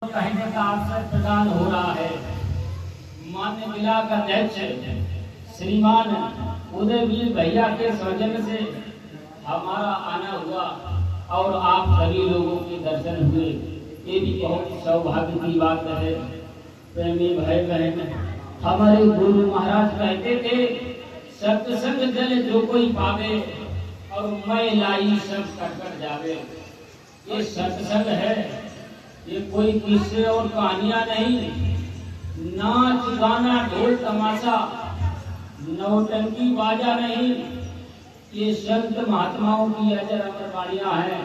कहने का अवसर प्रदान हो रहा है। मान्य जिला का अध्यक्ष श्रीमान उदयवीर भैया के सौजन्य से हमारा आना हुआ और आप सभी लोगों के दर्शन हुए, ये भी बहुत सौभाग्य की बात है। प्रेमी भाई बहन, हमारे गुरु महाराज कहते थे, सत्संग जल जो कोई पावे और मैं लाई सब कर जावे। ये सत्संग है, ये कोई किस्से और कहानियां नहीं, नाच गाना ढोल तमाशा नौटंकी बाजा नहीं, ये संत महात्माओं की अजर अमर वाणियां हैं।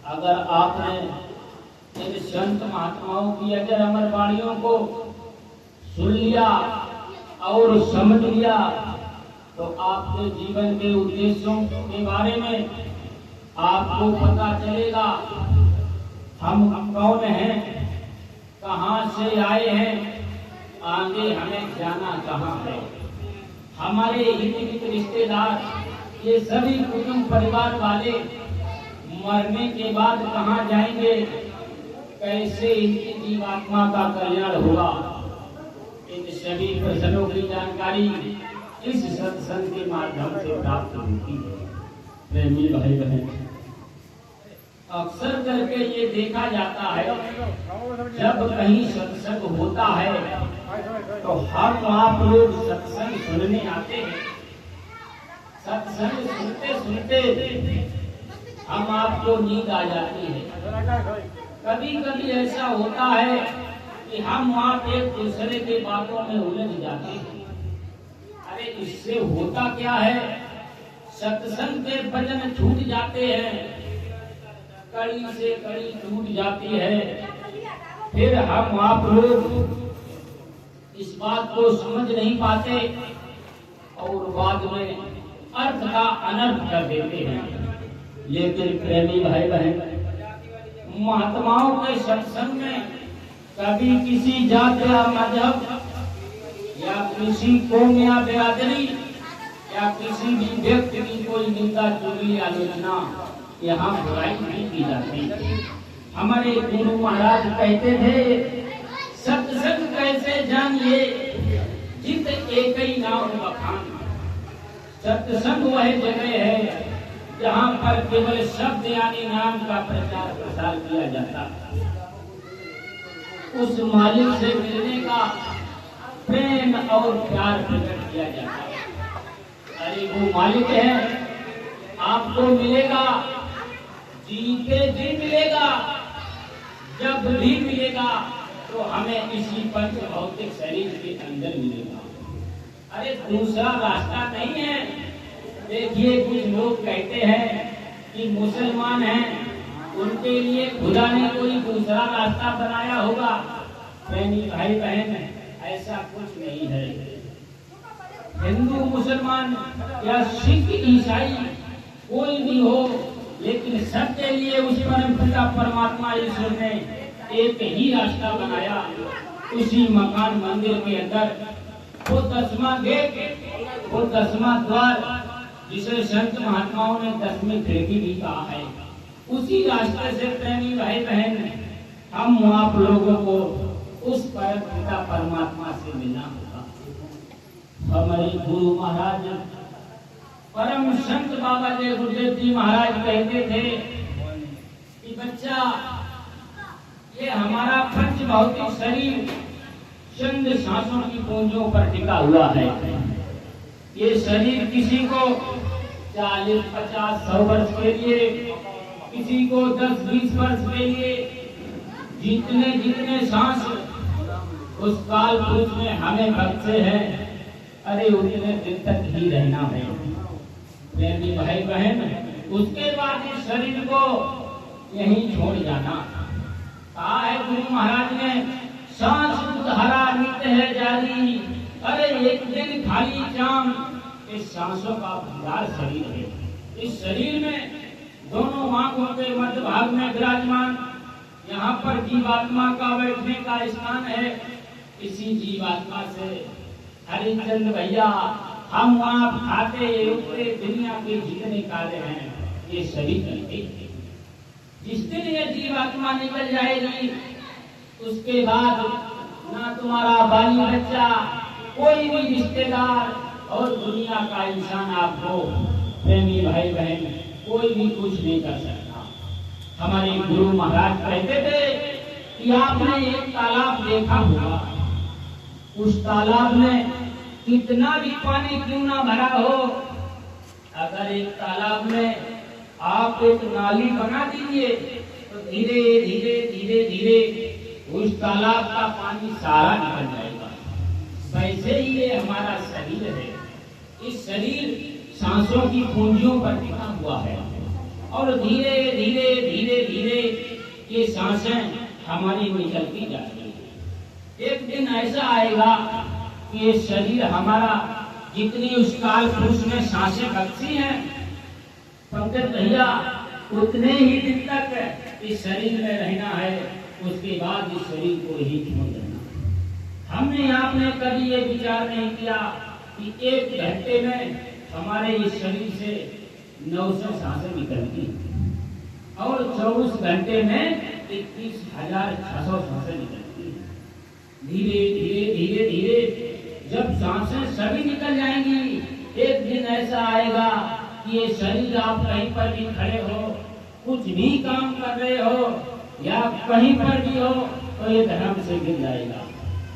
अगर आपने इन संत महात्माओं की अजर अमर वाणियों को सुन लिया और समझ लिया तो आपके जीवन के उद्देश्यों के बारे में आपको पता चलेगा। हम कौन हैं, कहां से आए हैं, आगे हमें जाना कहां है। हमारे हित रिश्तेदार, ये सभी कुटुंब परिवार वाले मरने के बाद कहां जाएंगे, कैसे इनकी जीवात्मा का कल्याण होगा, इन सभी प्रश्नों की जानकारी इस सत्संग के माध्यम से प्राप्त होती है। प्रेमी भाई बहन, अक्सर करके ये देखा जाता है, जब कहीं सत्संग होता है तो हम आप लोग सत्संग सुनने आते हैं। सत्संग सुनते सुनते हम आपको नींद आ जाती है। कभी कभी ऐसा होता है कि हम आप एक दूसरे के बातों में उलझ जाते हैं। अरे इससे होता क्या है, सत्संग के भजन छूट जाते हैं, कड़ी से कड़ी टूट जाती है। फिर हम आप लोग इस बात को समझ नहीं पाते और बाद में अर्थ का अनर्थ कर देते हैं। लेकिन प्रेमी भाई बहन, महात्माओं के सत्संग में कभी किसी जात या मजहब या किसी कौम या बिरादरी या किसी भी व्यक्ति की कोई निंदा चुगली आलोचना यहाँ बुराई नहीं की जाती। हमारे गुरु महाराज कहते थे, सत्संग कैसे जानिए जित एक ही नाम बखान। सत्संग वह जगह है जहाँ पर केवल शब्द यानी नाम का प्रचार प्रसार किया जाता, उस मालिक से मिलने का प्रेम और प्यार प्रकट किया जाता है। अरे वो मालिक है, आपको मिलेगा, जीते जी मिलेगा, जब भी मिलेगा तो हमें इसी पंच भौतिक शरीर के अंदर मिलेगा। अरे दूसरा रास्ता नहीं है। देखिए, कुछ लोग कहते हैं कि मुसलमान हैं, उनके लिए खुदा ने कोई दूसरा रास्ता बनाया होगा। प्रेमी भाई बहन, ऐसा कुछ नहीं है। हिंदू मुसलमान या सिख ईसाई कोई भी हो, लेकिन सबके लिए उस परम पिता परमात्मा ईश्वर ने एक ही रास्ता बनाया। उसी मकान मंदिर के अंदर वो 10वां गेट, वो 10वां द्वार, जिसे संत महात्माओं ने 10वीं खिड़की भी कहा है, उसी रास्ते से प्रेमी भाई बहन हम आप लोगों को उस परम पिता परमात्मा से मिलना होगा। हमारे गुरु महाराज परम संत बाबा जय गुरुदेव जी महाराज कहते थे कि बच्चा, ये हमारा पंच भौतिक शरीर चंद सांसों की पूंजों पर टिका हुआ है। ये शरीर किसी को 40, 50, 100 वर्ष के लिए, किसी को 10, 20 वर्ष के लिए, जितने जितने सांस उस काल पुरुष में हमें बख्शे हैं, अरे उतने दिन तक ही रहना है। प्रेमी भाई बहन, उसके बाद इस शरीर को यहीं छोड़ जाना। कहा है गुरु महाराज ने, सांस हरा नित्य है जारी। अरे एक दिन खाली चाम, इस सांसों का भंडार शरीर है। इस शरीर में दोनों आंखों के मध्य भाग में विराजमान, यहाँ पर जीवात्मा का बैठने का स्थान है। इसी जीवात्मा से हरिचंद भैया हम आप खाते उठते दुनिया के जितने कार्य हैं, ये सभी करते। जिस दिन ये जीवात्मा निकल जाएगी उसके बाद ना तुम्हारा बाली बच्चा, कोई भी रिश्तेदार और दुनिया का इंसान आपको, प्रेमी भाई बहन, कोई भी कुछ नहीं कर सकता। हमारे गुरु महाराज कहते थे कि आपने एक तालाब देखा होगा, उस तालाब में कितना भी पानी क्यों ना भरा हो, अगर एक तालाब में आप एक नाली बना दीजिए तो धीरे धीरे धीरे धीरे उस तालाब का पानी सारा निकल जाएगा। वैसे ही ये हमारा शरीर है। इस शरीर सांसों की पूंजियों पर टिका हुआ है और धीरे धीरे धीरे धीरे ये सांसें हमारी निकलती जा रही है। एक दिन ऐसा आएगा कि ये शरीर हमारा, जितनी उस काल पुरुष में सांसें बख्शी हैं पंकज भैया, उतने ही दिन तक इस शरीर में रहना है, उसके बाद इस शरीर को ही छोड़ देना। हमने आपने कभी ये विचार नहीं किया कि एक घंटे में हमारे इस शरीर से 900 सांसें निकलती और 24 घंटे में 21,600 सांसें निकलती। धीरे धीरे धीरे धीरे जब सांसें सभी निकल जाएंगी, एक दिन ऐसा आएगा कि ये शरीर आप कहीं पर भी खड़े हो, कुछ भी काम कर रहे हो या कहीं पर भी हो तो ये धर्म से गिर जाएगा।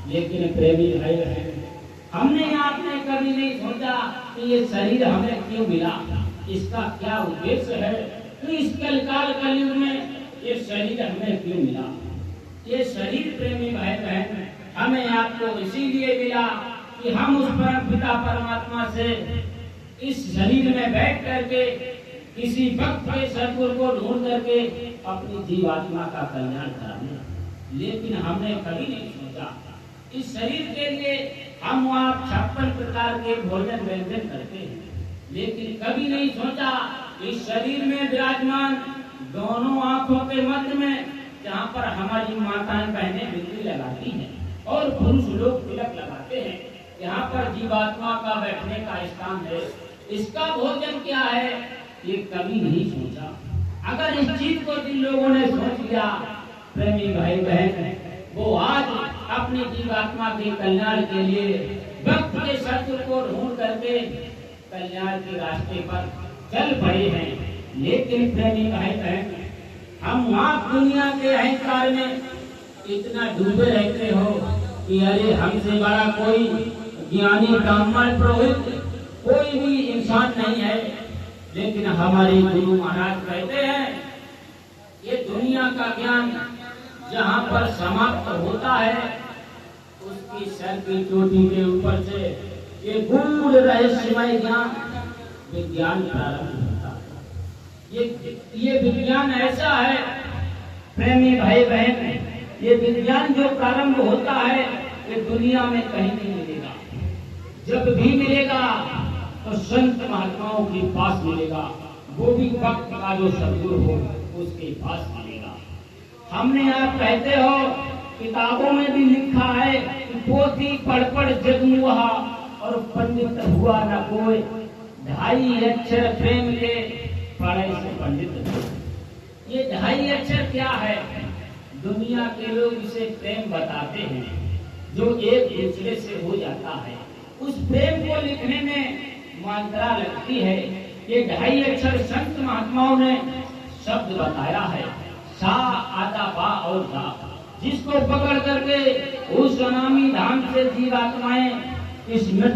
लेकिन प्रेमी भाई बहन, हमने आपने कभी नहीं सोचा कि ये शरीर हमें क्यों मिला, इसका क्या उद्देश्य है, तो इस कलकाल कलयुग में ये शरीर हमें क्यों मिला। ये शरीर प्रेमी भाई बहन हमें आपको इसीलिए मिला कि हम उस परम पिता परमात्मा से इस शरीर में बैठ करके किसी भक्त के सदगुरु को ढूंढ करके अपनी जीवात्मा का कल्याण कराएं। लेकिन हमने कभी नहीं सोचा इस शरीर के लिए हम आप 56 प्रकार के भोजन व्यंजन करते हैं, लेकिन कभी नहीं सोचा इस शरीर में विराजमान दोनों आंखों के मध्य में, जहाँ पर हमारी माताएं बहनें बिंदी लगाती हैं और पुरुष लोग तिलक लगाते हैं, यहाँ पर जीवात्मा का बैठने का स्थान है, इसका भोजन क्या है, ये कभी नहीं सोचा। अगर इस चीज को जिन लोगों ने सोच लिया प्रेमी भाई बहन, वो आज अपनी जीवात्मा के कल्याण के लिए भक्त के सत्य को ढूंढ करके कल्याण के रास्ते पर चल पड़े हैं। लेकिन प्रेमी भाई बहन, हम आप दुनिया के अहंकार में इतना डूबे रहते हो कि अरे हमसे बड़ा कोई ज्ञानी ब्राह्मण पुरोहित कोई भी इंसान नहीं है। लेकिन हमारे गुरु महाराज कहते हैं ये दुनिया का ज्ञान जहाँ पर समाप्त होता है, उसकी सर की चोटी के ऊपर से ये गूढ़ रहस्यमय ज्ञान विज्ञान प्रारंभ होता है। ये विज्ञान ऐसा है प्रेमी भाई बहन, ये विज्ञान जो प्रारंभ होता है ये दुनिया में कहीं नहीं मिलेगा। जब भी मिलेगा तो संत महात्माओं के पास मिलेगा, वो भी भक्त का जो सदगुरु हो उसके पास मिलेगा। हमने आप कहते हो किताबों में भी लिखा है कि पोथी पढ़ पढ़ जगमुहा और पंडित हुआ न कोई, 2.5 अक्षर प्रेम के पढ़े से पंडित हो। ये 2.5 अक्षर क्या है? दुनिया के लोग इसे प्रेम बताते हैं, जो एक दूसरे से हो जाता है। उस प्रेम को लिखने में मात्रा लगती है। ये 2.5 अक्षर संत महात्माओं ने शब्द बताया है, सा आदा बा और दा, जिसको पकड़ करके उस अनामी धाम से जीवात्माएं इस मृत